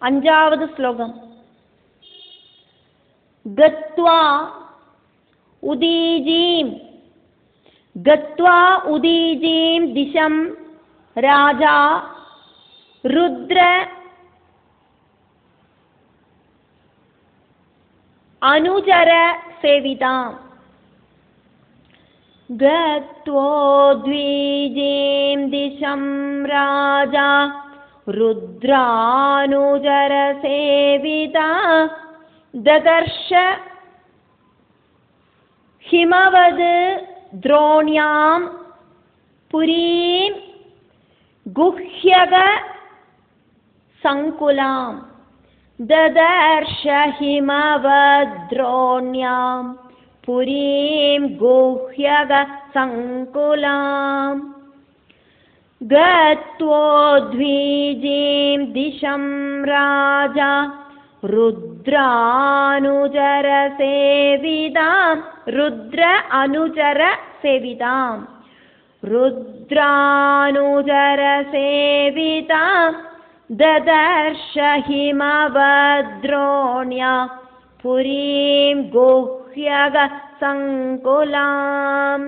അഞ്ചാമത് ശ്ലോകം. ഗത്വാ ഉദീജീം ഗത്വാ ഉദീജീം ദിശം രാജാ രുദ്ര അനുചര സേവിതാം. ഗത്വോദ്വിജീം ദിശം രാജാ രുദ്രാനുചര സേവിതാ ദദർശ ഹിമവത് ദ്രോണ്യാം പുരീം ഗുഹ്യക സങ്കുലാം. ദദർശ ഹിമവത് ദ്രോണ്യാം പുരീം ഗുഹ്യക സങ്കുലാം. ഗത്വോദ്വിജീം ദിശം രാജാ രുദ്രാനുചര സേവിതാം. രുദ്ര അനുചര സേവിതാം. രുദ്രാനുചര സേവിതാം ദദർശ ഹിമവദ്രോണ്യാ പുരീം ഗുഹ്യക സങ്കുലാം.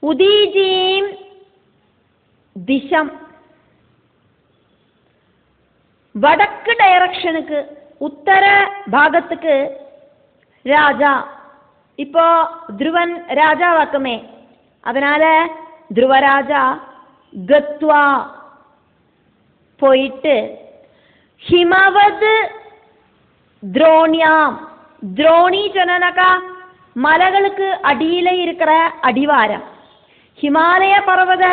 ഉദീജീം ദിശം வடக்கு டைரக்ஷனுக்கு உத்தர பாகத்துக்கு ராஜா. இப்போ ധ്രുവൻ രാജാവാക്കുമേ, அதனால ധ്രുവരാജா ഗത്വാ போயிட்டு ஹிமவத் ദ്രോണ്യാം. ദ്രോണി சொன்னாக்கா மலைகளுக்கு அடியில இருக்கிற அடிவாரம். ஹிமாலய பர்வத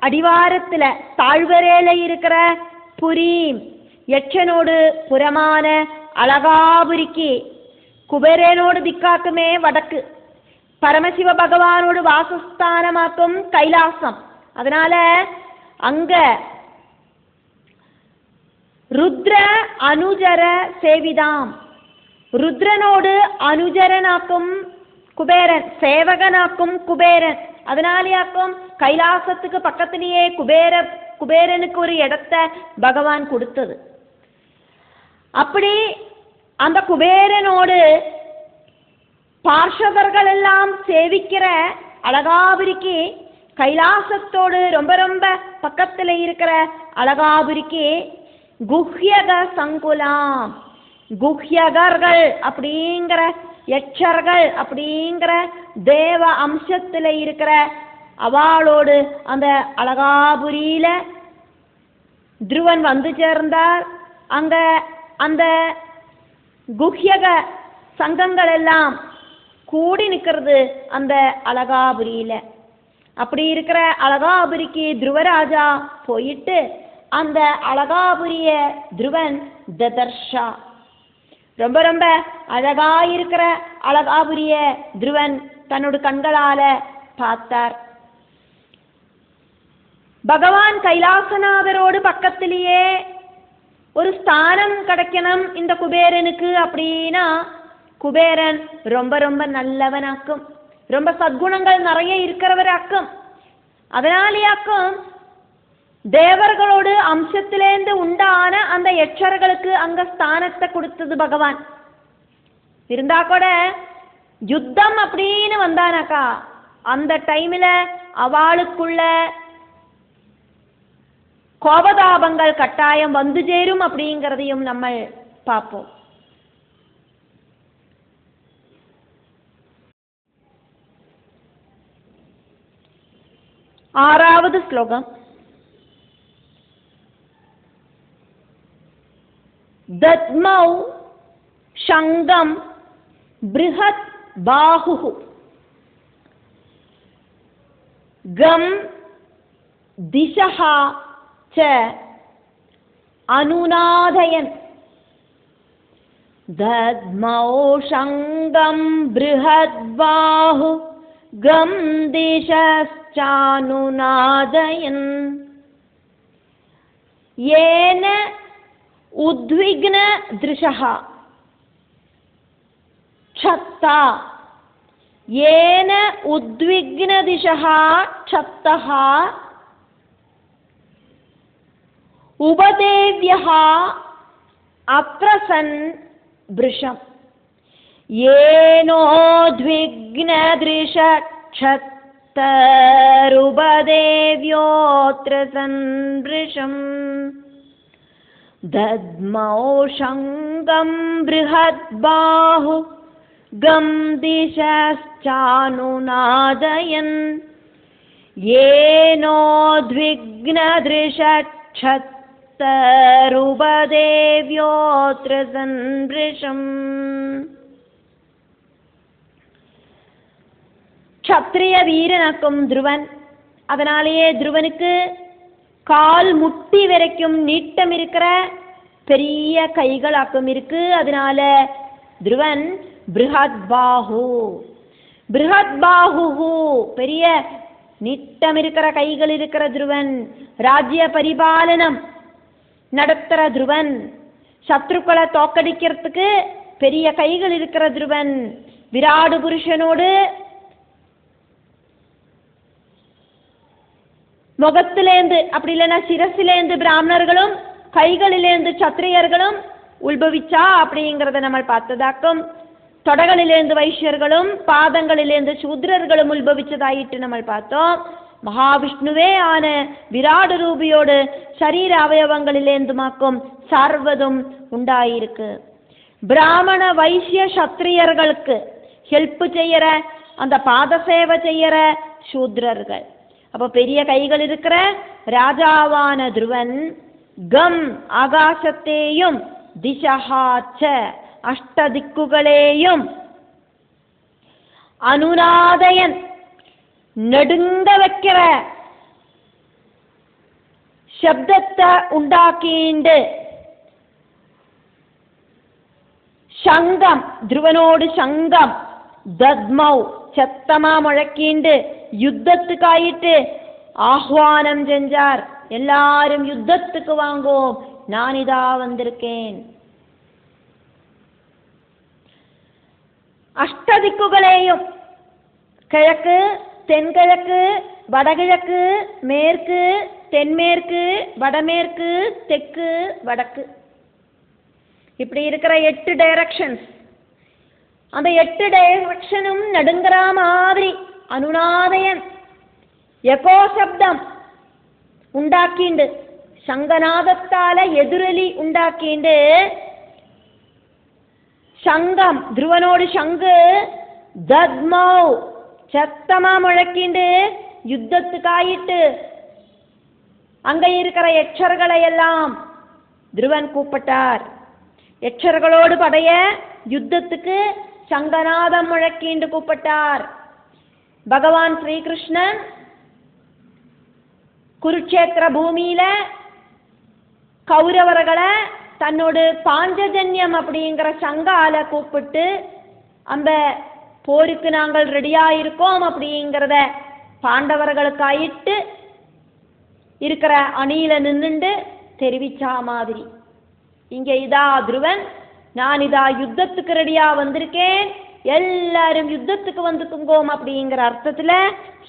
அடிவாரத்துல தாழ்வரையில இருக்கிற புரீம் യക്ഷനോട് പുരமான അളകാപുരിക്ക്, കുബേരനോട് ദിക്കാക്കുമേ വടക്ക്, പരമശിവ ഭഗവാനോട് വാസസ്ഥാനമാക്കും കൈലാസം. அதனால அங்க ருத்ர அனுஜர சேவிதாம். ருத்ரனோடு அனுஜரனாக்கும் குபேரன், சேவகனாக்கும் குபேரன். அதனாலேயாக்கும் கைலாசத்துக்கு பக்கத்திலேயே குபேரனுக்கு ஒரு இடத்தை பகவான் கொடுத்தது. அப்படி அந்த குபேரனோடு பார்ஷவர்கள் எல்லாம் சேவிக்கிற அழகாபுரிக்கு, கைலாசத்தோடு ரொம்ப ரொம்ப பக்கத்தில் இருக்கிற அழகாபுரிக்கு குஹ்யக சங்குலாம். குஹ்யகர்கள் அப்படிங்கிற யட்சர்கள் அப்படிங்கிற தேவ அம்சத்தில் இருக்கிற அவளோடு அந்த அழகாபுரியில ധ്രുവൻ வந்து சேர்ந்தார். அங்க அந்த குஹ்யக சங்கங்கள் எல்லாம் கூடி நிற்கிறது அந்த அழகாபுரியில. அப்படி இருக்கிற அழகாபுரிக்கு ധ്രുവராஜா போயிட்டு அந்த அழகாபுரிய ധ്രുവன் ததர்ஷா. ரொம்ப ரொம்ப அழகாயிருக்கிற அழகாபுரிய ധ്രുവൻ தன்னோட கண்களால பார்த்தார். பகவான் கைலாசநாதரோடு பக்கத்திலேயே ஒரு ஸ்தானம் கிடைக்கணும் இந்த குபேரனுக்கு அப்படின்னா குபேரன் ரொம்ப ரொம்ப நல்லவனாக்கும், ரொம்ப சத்குணங்கள் நிறைய இருக்கிறவராக்கும். அதனாலேயாக்கும் தேவர்களோடு அம்சத்திலேந்து உண்டான அந்த யட்சர்களுக்கு அங்க ஸ்தானத்தை கொடுத்தது பகவான். இருந்தா கூட யுத்தம் அப்படின்னு வந்தானாக்கா அந்த டைம்ல அவளுக்குள்ள கோபதாபங்கள் கட்டாயம் வந்து சேரும் அப்படிங்கிறதையும் நம்ம பார்ப்போம். ஆறாவது ஸ்லோகம். தத்மௌ ஷங்கம் ப்ருஹத் பாஹுஹு கம் திஷஹா ச அனுநாதயன். தத்மௌ ஷங்கம் ப்ருஹத் பாஹு கம் திஷச்சானுநாதயன். ஏன உத்விக்ன திருஷஹ க்ஷத்தா. ஏன உத்விக்ன திஷஹ க்ஷத்தஹ ഉപദേവ്യഃ അത്ര സൻ വൃഷം യേനോദ്വിഗ്നദൃശക്ഷത്തരുപദേവ്യോऽത്ര സൻ വൃഷം ദദ്മൗഷംഗം ബൃഹദ്ബാഹു ഗം ദിശശ്ചാനുനാദയൻ യേനോദ്വിഗ്നദൃശക്ഷത്തരുപദേവ്യോऽത്ര സൻ വൃഷം. க்ஷத்ரிய வீரனாக்கும் துருவன். அதனாலேயே துருவனுக்கு கால் முட்டி வரைக்கும் நீட்டம் இருக்கிற பெரிய கைகளாக்கும் இருக்கு. அதனால துருவன் பிருஹத்பாஹு. பிருஹத்பாஹு பெரிய நீட்டம் இருக்கிற கைகள் இருக்கிற துருவன். ராஜ்ய பரிபாலனம் நடத்துற துருவன். சத்ருக்களை தோக்கடிக்கிறதுக்கு பெரிய கைகள் இருக்கிற துருவன். விராடு புருஷனோடு முகத்திலேந்து அப்படி இல்லைன்னா சிரசிலேந்து பிராமணர்களும் கைகளிலேந்து சத்திரியர்களும் உத்பவிச்சா அப்படிங்கிறத நம்ம பார்த்ததாக்கும். தொடகளிலேந்து வைஷ்யர்களும் பாதங்களிலேந்து சூத்ரர்களும் உத்பவிச்சதாயிட்டு நம்ம பார்த்தோம். மகாவிஷ்ணுவே ஆன விராடு ரூபியோடு சரீர அவயவங்களிலேந்துமாக்கும் சர்வதும் உண்டாயிருக்கு. பிராமண வைசிய சத்திரியர்களுக்கு ஹெல்ப் செய்யற அந்த பாத சேவை செய்யற சூத்ரர்கள். அப்போ பெரிய கைகள் இருக்கிற ராஜாவான துருவன் கம் ஆகாசத்தையும் திசஹாச்ச அஷ்டதிக்குகளையும் அனுநாதயன் நடுங்க வைக்கிற சப்தத்தை உண்டாக்கிண்டு சங்கம் துருவனோடு சங்கம் தத்மௌ சத்தமா முழக்கிண்டு யுத்தத்துக்காயிட்டு ஆஹ்வானம் செஞ்சார். எல்லாரும் யுத்தத்துக்கு வாங்கோம், நான் இதா வந்திருக்கேன். அஷ்டதிக்குகளையும் கிழக்கு தென்கிழக்கு வடகிழக்கு மேற்கு தென்மேற்கு வடமேற்கு தெற்கு வடக்கு இப்படி இருக்கிற 8 டைரக்ஷன்ஸ். அந்த 8 டைரக்ஷனும் நடுங்கிற மாதிரி அனுநாதயன் எகோ சப்தம் உண்டாக்கிண்டு சங்கநாதத்தால எதிரொலி உண்டாக்கிண்டு சங்கம் துருவனோடு சங்கு தத்மௌ சத்தமா முழக்கிண்டு யுத்தத்துக்காயிட்டு அங்க இருக்கிற யட்சர்களை எல்லாம் துருவன் கூப்பிட்டார். யட்சர்களோடு படைய யுத்தத்துக்கு சங்கநாதம் முழக்கிண்டு கூப்பிட்டார். பகவான் ஸ்ரீகிருஷ்ணன் குருட்சேத்திர பூமியில கௌரவர்களை தன்னோடு பாஞ்சஜன்யம் அப்படிங்கிற சங்கால கூப்பிட்டு அந்த போருக்கு நாங்கள் ரெடியா இருக்கோம் அப்படிங்கிறத பாண்டவர்களுக்காயிட்டு இருக்கிற அணியில நின்றுண்டு தெரிவிச்சா மாதிரி. இங்க இதா துருவன், நான் இதா யுத்தத்துக்கு ரெடியா வந்திருக்கேன், எல்லாரும் யுத்தத்துக்கு வந்துக்குங்கோம் அப்படிங்கிற அர்த்தத்துல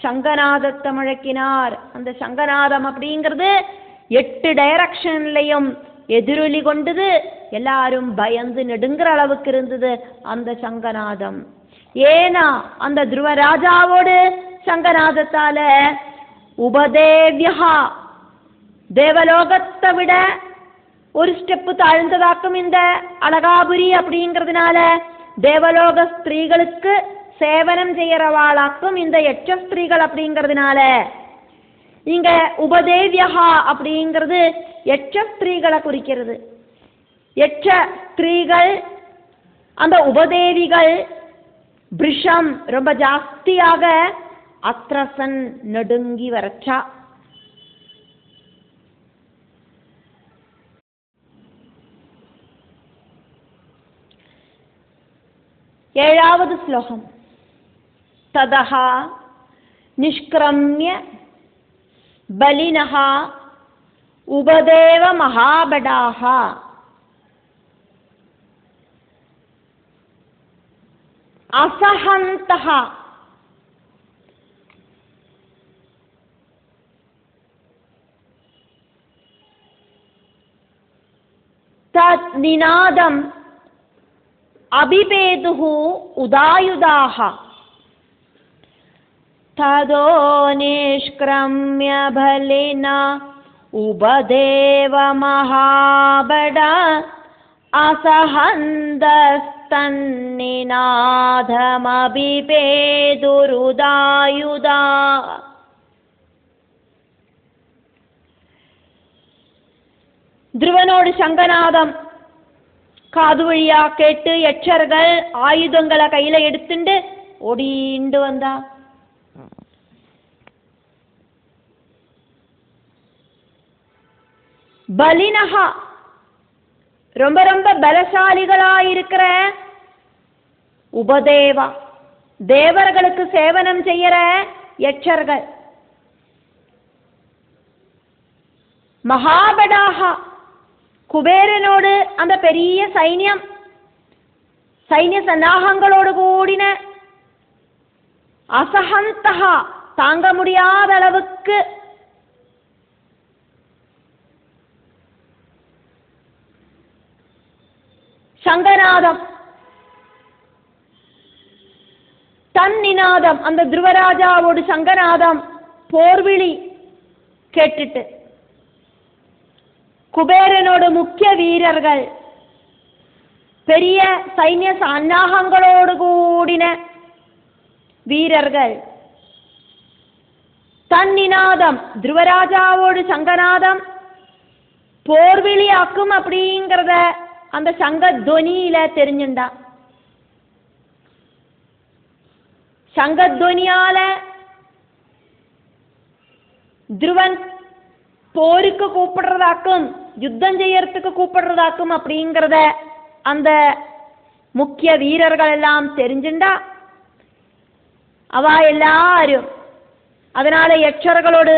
சங்கநாதத்தை முழக்கினார். அந்த சங்கநாதம் அப்படிங்கிறது 8 டைரக்ஷன்லையும் எதிரொலி கொண்டது. எல்லாரும் பயந்து நெடுங்கிற அளவுக்கு இருந்தது அந்த சங்கநாதம். ஏனா அந்த துருவராஜாவோடு சங்கநாதத்தால உபதேவ்யா தேவலோகத்தை விட ஒரு ஸ்டெப்பு தாழ்ந்ததாக்கும் இந்த அழகாபுரி அப்படிங்கிறதுனால தேவலோக ஸ்திரீகளுக்கு சேவனம் செய்யறவாளாக்கும் இந்த யட்ச ஸ்திரீகள் அப்படிங்கிறதுனால இங்க உபதேவ்யா அப்படிங்கிறது யட்ச ஸ்திரீகளை குறிக்கிறது. யட்ச ஸ்திரீகள் அந்த உபதேவிகள் பிருஷம் ரொம்ப ஜாஸ்தியாக அத்ரசன் நடுங்கி வரச்சா. ஏழாவது ஸ்லோகம். ததஹ நிஷ்க்ரம்ய பலினஹ உபதேவ மகாபடாஹ அசஹந்தஹ நிநாதம் அபிபேதுஹு உதாயுதாஹ ததோ நிஷ்க்ரம்ய பலினா உபதேவ மகாபட அசஹந்தஸ்தன்னிநாதமபிபேதுருதாயுதா. துருவனோடு சங்கநாதம் காது வழியா கேட்டு யட்சர்கள் ஆயுதங்களை கையில எடுத்துண்டு ஓடிண்டு வந்தா. பலினஹா ரொம்ப ரொம்ப பலசாலிகளா இருக்கிற உபதேவா தேவர்களுக்கு சேவனம் செய்யற யட்சர்கள், மகாபடாகா குபேரனோடு அந்த பெரிய சைன்ய சன்னாகங்களோடு கூடின, அசஹந்தஹா தாங்க முடியாத அளவுக்கு சங்கநாதம் தன்னிநாதம் அந்த துருவராஜாவோடு சங்கநாதம் போர்விழி கேட்டுட்டு குபேரனோடு முக்கிய வீரர்கள் பெரிய சைன்ய சன்னாகங்களோடு கூடின வீரர்கள் தன்னிநாதம் துருவராஜாவோடு சங்கநாதம் போர்விழி ஆக்கும் அப்படிங்கிறத அந்த சங்க துவனியில தெரிஞ்சுண்டா. சங்கத்வனியால துருவன் போருக்கு கூப்பிடுறதாக்கும் யுத்தம் செய்யறதுக்கு கூப்பிடுறதாக்கும் அப்படிங்கிறத அந்த முக்கிய வீரர்கள் எல்லாம் தெரிஞ்சுண்டா. அவ எல்லாரும் அதனால யட்சர்களோடு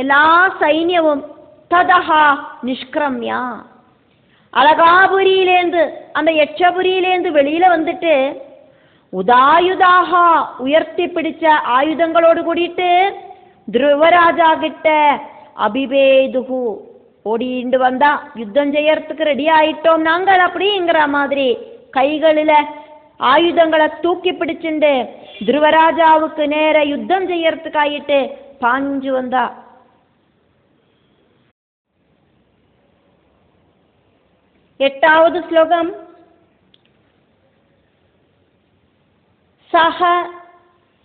எல்லா சைன்யமும் ததஹா நிஷ்கிரம்யா அலகாபுரியிலேந்து அந்த யட்சபுரியிலேந்து வெளியில வந்துட்டு உதாயுதாகா உயர்த்தி பிடிச்ச ஆயுதங்களோடு கூடிட்டு துருவராஜா கிட்ட அபிபேதுகு ஓடிண்டு வந்தா. யுத்தம் செய்யறதுக்கு ரெடி ஆயிட்டோம் நாங்கள் அப்படிங்கிற மாதிரி கைகளில ஆயுதங்களை தூக்கி பிடிச்சுண்டு துருவராஜாவுக்கு நேர யுத்தம் செய்யறதுக்கு ஆயிட்டு பாஞ்சு வந்தா. எட்டாவது ஸ்லோகம். சஹ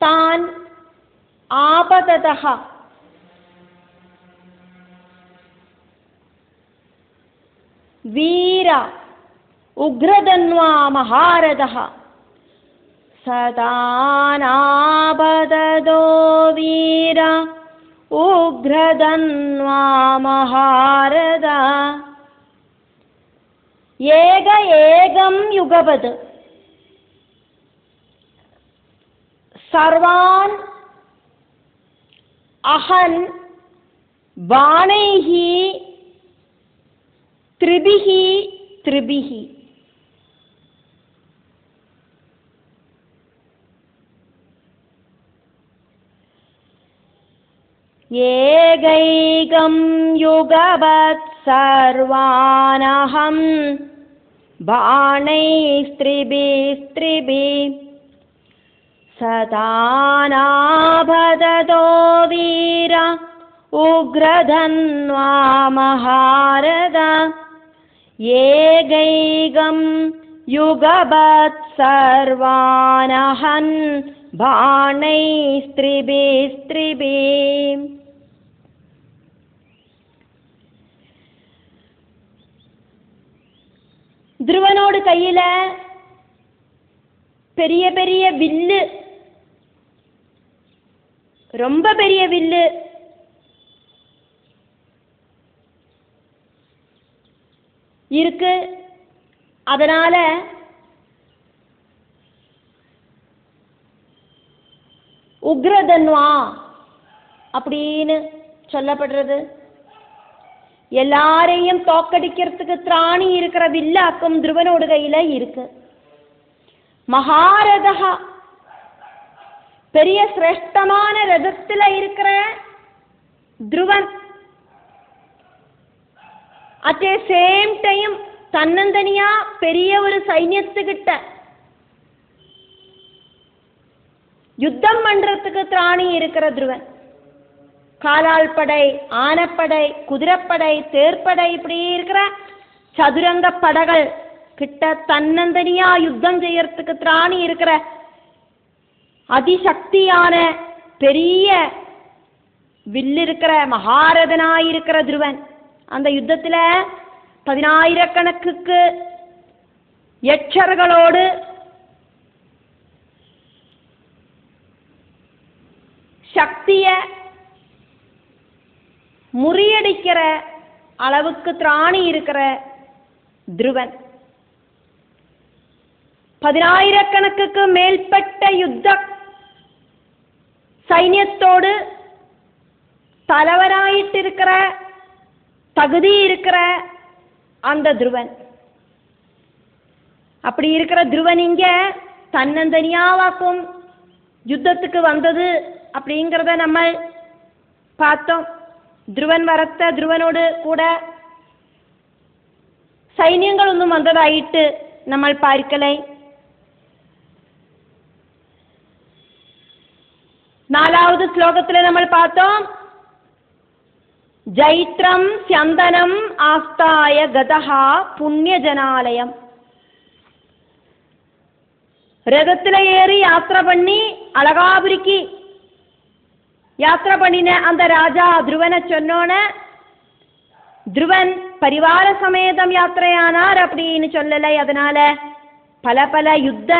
தான் ஆபததஹ வீர உக்ரதன்வா மகாரதஹ சதானாபததோ வீர உக்ரதன்வா மகாரத ஏக ஏகம் யுகபத் சர்வான் அஹன் பாணைஹி த்ரிபிஹி த்ரிபிஹி. ஏகைகம் யுகபத் சர்வானஹம் பாணைஸ்த்ரிபிஸ்த்ரிபி சதானாபததோ வீர உக்ரதன்வா மகாரத ஏகைகம் யுகபத் சர்வானஹன் பாணைஸ்த்ரிபிஸ்த்ரிபி. துருவனோடு கையில பெரிய பெரிய வில்லு, ரொம்ப பெரிய வில்லு இருக்கு. அதனால உக்ரதன்வா அப்படின்னு சொல்லப்படுறது. எல்லாரையும் தோக்கடிக்கிறதுக்கு திராணி இருக்கிற வில்லாக்கும் துருவனோடு கையில இருக்கு. மகாரதா பெரிய சிரேஷ்டமான ரதத்துல இருக்கிற Dhruvan. At a same time தன்னந்தனியா பெரிய ஒரு சைன்யத்துக்கிட்ட யுத்தம் பண்றதுக்கு திராணி இருக்கிற துருவன். காலால் படை, ஆனப்படை, குதிரைப்படை, தேர்ப்படை, இப்படி இருக்கிற சதுரங்க படைகள் கிட்ட தன்னந்தனியா யுத்தம் செய்யறதுக்கு திராணி இருக்கிற அதிசக்தியான பெரிய வில்லு இருக்கிற மகாரதனாயிருக்கிற துருவன். அந்த யுத்தத்துல 10,000கணக்குக்கு யட்சர்களோடு சக்திய முறியடிக்கிற அளவுக்கு திராணி இருக்கிற துருவன். 10,000கணக்குக்கு மேற்பட்ட யுத்த சைன்யத்தோடு தலைவராயிட்டு இருக்கிற தகுதி இருக்கிற அந்த துருவன். அப்படி இருக்கிற துருவன் இங்க தன்னந்தனியாவாக்கும் யுத்தத்துக்கு வந்தது அப்படிங்கிறத நம்ம பார்த்தோம். துருவன் வரத்த துருவனோடு கூட சைன்யங்கள் ஒன்றும் வந்ததாயிட்டு நம்ம பார்க்கலை. 4வது ஸ்லோகத்தில் நம்ம பார்த்தோம், ஜைத்ரம் ஸ்யந்தனம் ஆஸ்தாய கதஹா புண்ணியஜனாலயம். ரதத்துல ஏறி யாத்திரை பண்ணி அழகாபுரிக்கு யாத்திரை பண்ணின அந்த ராஜா துருவனை சொன்னோன, துருவன் பரிவார சமேதம் யாத்திரையானார் அப்படின்னு சொல்லலை. அதனால பல பல யுத்த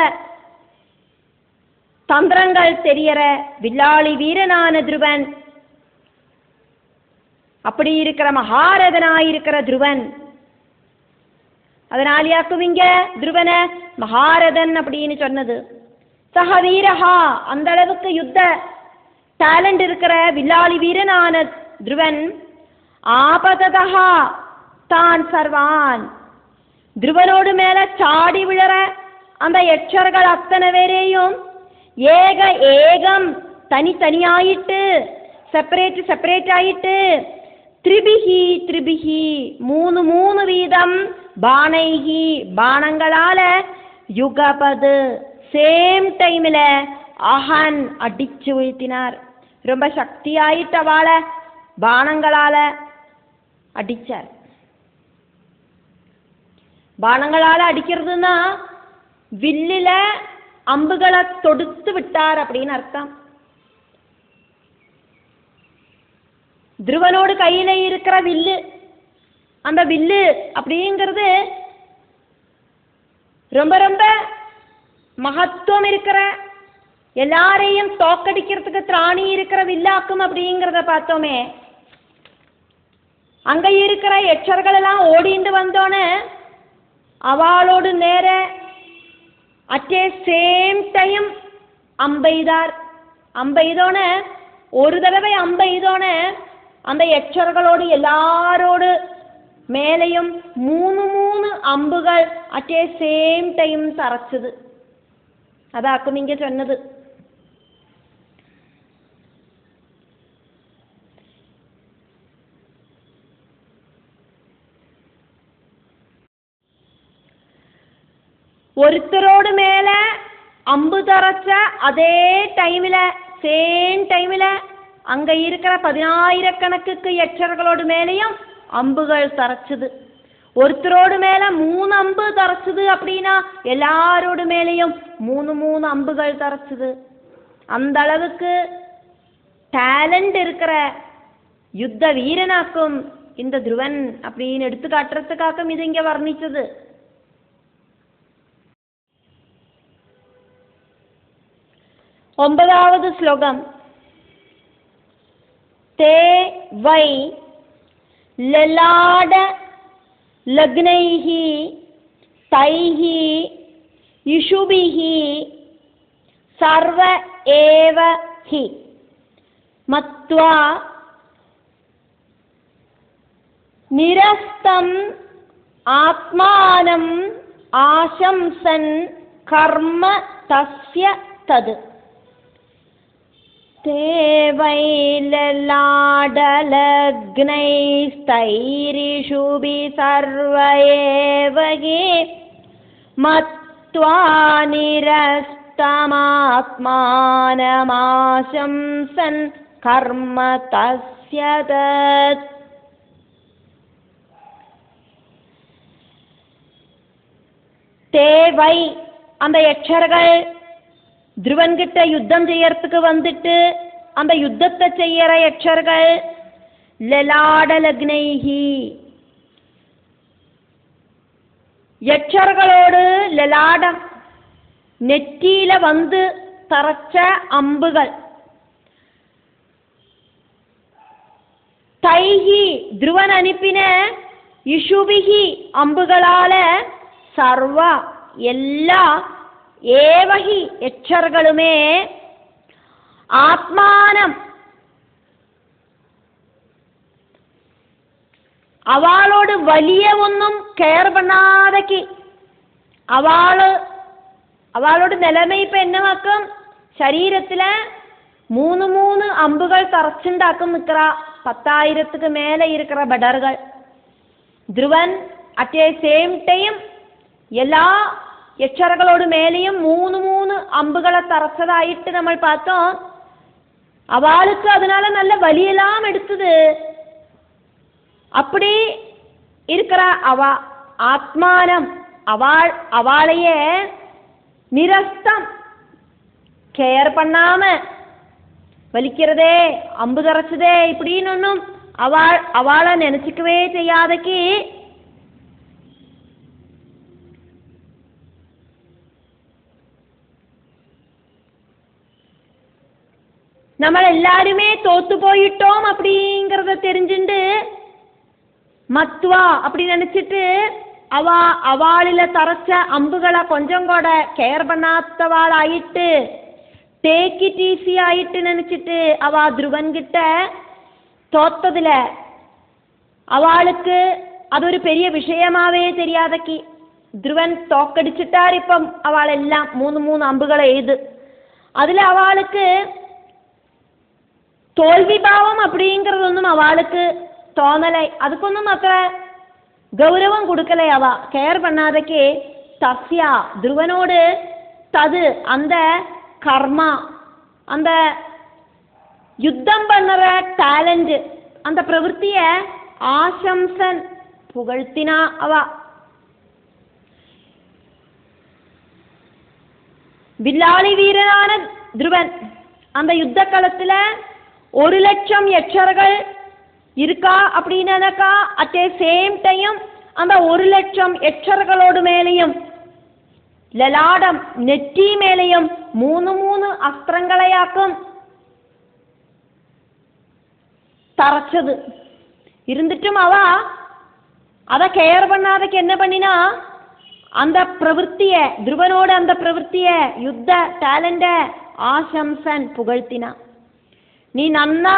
தந்திரங்கள் தெரியற வில்லாளி வீரனான துருவன், அப்படி இருக்கிற மகாரதனாயிருக்கிற துருவன். அதனாலயாக்கும் இங்க துருவன மகாரதன் அப்படின்னு சொன்னது. சக வீரஹா, அந்த அளவுக்கு யுத்த டேலண்ட் இருக்கிற வில்லாளி வீரனான துருவன். ஆபததா தான் சர்வான், துருவனோடு மேல சாடி விழற அந்த யட்சர்கள் அத்தனை பேரையும் ஏகம் தனித்தனியாயிட்டு செப்பரேட் ஆயிட்டு திரிபிகி 3 வீதம் பானைகி பானங்களால யுகபது சேம் டைம்ல அஹன் அடிச்சு வீழ்த்தினார். ரொம்ப சக்தியாயிட்டு அவளை பானங்களால அடிச்சார். பானங்களால அடிக்கிறதுனா வில்லில அம்புகளை தொடுத்து விட்டார் அப்படின்னு அர்த்தம். துருவனோடு கையில இருக்கிற வில்லு, அந்த வில்லு அப்படிங்கிறது ரொம்ப ரொம்ப மகத்துவம் இருக்கிற, எல்லாரையும் தோக்கடிக்கிறதுக்கு திராணி இருக்கிற வில்லாக்கும் அப்படிங்கிறத பார்த்தோமே. அங்க இருக்கிற யட்சர்கள் எல்லாம் ஓடிண்டு வந்தோன்னு அவளோடு நேர அட் ஏ சேம் டைம் அம்பெய்தோன ஒரு தடவை அம்பெய்தோன அந்த யட்சர்களோடு எல்லாரோடு மேலையும் 3 அம்புகள் அட் ஏ சேம் டைம் தரச்சுது. அதாக்கும் இங்க சொன்னது. ஒருத்தரோடு மேல அம்பு தரச்ச அதே டைம்ல சேம் டைம்ல அங்க இருக்கிற 10,000கணக்குக்கு யட்சர்களோடு மேலையும் அம்புகள் தரச்சுது. ஒருத்தரோடு மேல 3 அம்பு தரச்சுது அப்படின்னா எல்லாரோடு மேலையும் 3 அம்புகள் தரச்சுது. அந்த அளவுக்கு டேலண்ட் இருக்கிற யுத்த வீரனாக்கும் இந்த துருவன் அப்படின்னு எடுத்து காட்டுறதுக்காக்கும் இது இங்க வர்ணிச்சது. ஒன்பதாவது ஸ்லோகம், தே வை லலாட லக்னைஹி தைஹி இஷுபிஹி சர்வ ஏவ ஹி மத்வா நிரஸ்தம் ஆத்மானம் ஆசம்சன் கர்ம தஸ்ய தது. தேவைலலாடலக்னைஸ்தைரிஷுபி சர்வயேவகி மத்வா நிரஸ்தமாத்மானமாசம்சன் கர்ம தஸ்ய தத். தேவை அந்த யட்சர்கள் துருவன் கிட்ட யுத்தம் செய்யறதுக்கு வந்துட்டு அந்த யுத்தத்தை செய்யற யட்சர்கள் லலாடலக்னைஹி யட்சர்களோடு லலாடம் நெற்றியில வந்து தரச்ச அம்புகள் தைஹி துருவன் அனுப்பின இஷுபிஹி அம்புகளால சர்வ எல்லா ஏவகி யட்சர்களுமே ஆத்மானம் അവളോട് വലിയ ഒന്നും കെയർ பண்ணாதக்கு അവളോട് നിലമ ഇപ്പൊ എന്നമാക്കും ശരീരത്തിലെ മൂന്ന് അമ്പുകൾ തറച്ചുണ്ടാക്കും നിൽക്കറ 10,000க்கு மேல இருக்கிற படர்கள் Dhruvan at a same time എല്ലാ യക്ഷരകളോട് മേലെയും മൂന്ന് അമ്പുകളെ തറച്ചതായിട്ട് നമ്മൾ பார்த்தோம். அவளுக்கு அதனால நல்ல வலியெல்லாம் எடுத்தது. அப்படி இருக்கிற ஆத்மானம் அவளையே நிரஸ்தம் கேர் பண்ணாம வலிக்கிறதே அம்பு தரைச்சதே இப்படின்னு ஒன்றும் அவளை நினைச்சுக்கவே செய்யாதக்கு നമ്മൾ எல்லாருமே தோத்து போயிட்டோம் அப்படிங்கறத தெரிஞ்சுண்டு மத்வா அப்படி நினைச்சிட்டு அவளில தரச்ச அம்புகளை கொஞ்சம் கூட கேர் பண்ணாதவாள் ஆயிட்டு டேக் இட் ஈஸி ஆயிட்டு நினைச்சிட்டு அவ ധ്രുവൻ கிட்ட தோத்ததுல அவளுக்கு அது ஒரு பெரிய விஷயமாவே தெரியாதக்கு ധ്രുവൻ தோக்கடிச்சிட்டார். இப்பம் அவளெல்லாம் மூணு அம்புகளை எய்து அதுல அவளுக்கு தோல்வி பாவம் அப்படிங்கறதொന്നും அவளுக்கு തോന്നலை அதுക്കൊന്നും അത്ര கௌரவம் கொடுக்கலை. அவ கேர் பண்ணாதக்கே தஸ்யா ധ്രുവனோடு தது அந்த கர்மா அந்த யுத்தம் பண்ணுற டேலண்ட் அந்த பிரவൃத்திய ஆசம்சன் புகழ்த்தினா. அவ வில்லாளி வீரனான ധ്രുവன் அந்த யுத்த களத்துல 1,00,000 யட்சர்கள் இருக்கா அப்படின்னாக்கா அட் ஏ சேம் டைம் அந்த 1,00,000 யட்சர்களோடு மேலையும் ലലാടം നെറ്റി മേലെയും മൂന്ന് അസ്ത്രങ്ങളെയാക്കും തറച്ചത്. ഇരുന്നിട്ടും അത കെയർ பண்ணாதக்கு என்ன பண்ணினா அந்த பிரவൃத்திய ധ്രുവനோட அந்த பிரவൃத்திய யுத்த டேலண்ட ஆசம்சன் புகழ்த்தினா. நீ நன்னா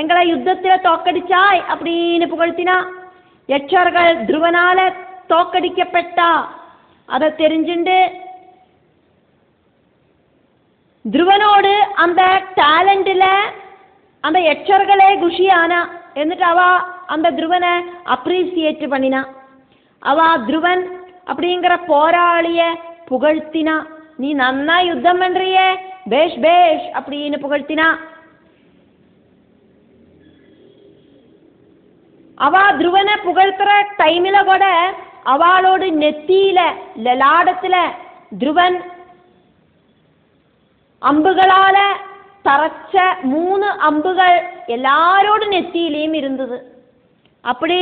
எங்களை யுத்தத்தில் தோக்கடிச்சாய் அப்படின்னு புகழ்த்தினா. யட்சர்கள் ധ്രുവனால தோக்கடிக்கப்பட்டா அதை தெரிஞ்சுண்டு ധ്രുവനோடு அந்த டேலண்ட்ல அந்த யட்சர்களே குஷியானா. എന്നിട്ട് அந்த ധ്രുവனை அப்ரிசியேட் பண்ணினா. ധ്രുവൻ அப்படிங்கிற போராளிய புகழ்த்தினா. நீ நன்னா யுத்தம் பண்றியே பேஷ் பேஷ் அப்படின்னு புகழ்த்தினா. ധ്രുവനെ പുകഴ്ത്തുற ടൈമില കൂടെ അവളോട് നെറ്റിയില ലലാടത്തില ധ്രുവൻ അമ്പുകളാല തറച്ച 3 അമ്പുകൾ എല്ലാരോടും നെറ്റിയിലേയും ഇരുന്നത്. அப்படி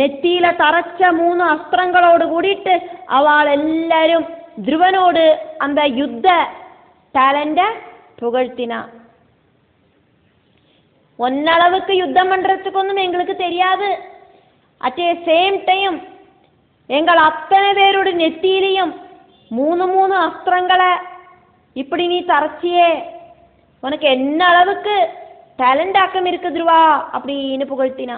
നെറ്റിയില തറച്ച 3 അസ്ത്രങ്ങളോട് കൂടിയിട്ട് അവൾ എല്ലാരും ധ്രുവനോട് அந்த யுத்த ടാലന്റ് புகழ்த்தினா. ஒன்னளவுக்கு யுத்தம் பண்றதுக்கு எங்களுக்கு தெரியாது. அட் ஏ சேம் டைம் எங்கள் அத்தனை பேரோட நெத்தியிலையும் 3 அஸ்திரங்களை இப்படி நீ தரச்சியே உனக்கு என்ன அளவுக்கு டேலண்ட் ஆக்கம் இருக்கு ധ്രുവா அப்படின்னு புகழ்த்தினா.